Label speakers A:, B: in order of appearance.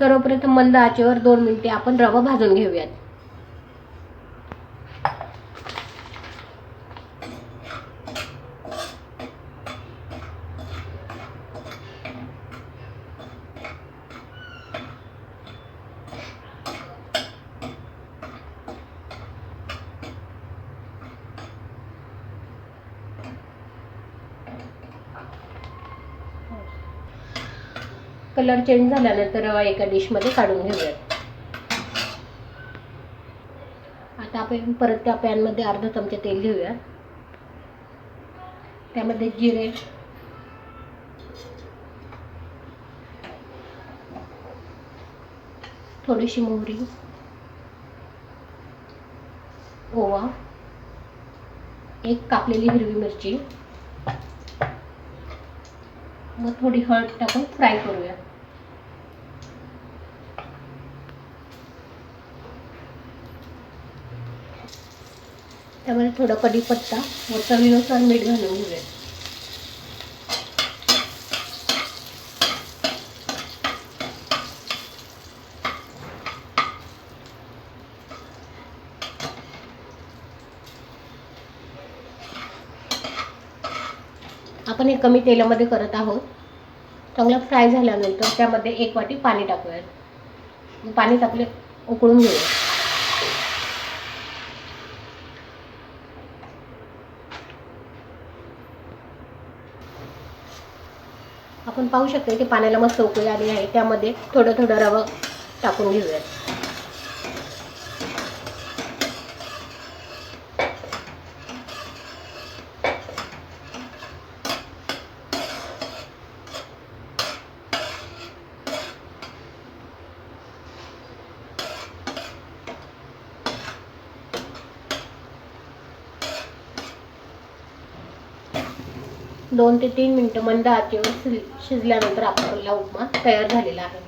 A: सर्वप्रथम मंद आचेवर 2 मिनिटे आपण रवा भाजून घेऊयात. कलर चेंज झाल्यानंतर रवा एका डिशमध्ये काढून घेऊयात. आता आपण परत त्या पॅनमध्ये अर्धा चमचा तेल घेऊया. त्यामध्ये जिरे, थोडीशी मोहरी, ओवा, एक कापलेली हिरवी मिरची, मग थोडी हळद टाकून फ्राय करूया. त्यामध्ये थोडा कढीपत्ता व चवीनुसार मीठ घालून घेऊया. आपण हे कमी तेलामध्ये करत आहोत. चांगलं फ्राय झाल्यानंतर त्यामध्ये 1 वाटी पाणी टाकूया. पाणी टाकले उकळून घेऊया. आपण पाहू शकतो की पाण्याला मस्त उकळी आली आहे. त्यामध्ये थोडं थोडं रवा टाकून घेऊया. दोन ते 3 मिनिटं मंद आचेवर शिजल्यानंतर आपला उपमा तयार झालेला आहे.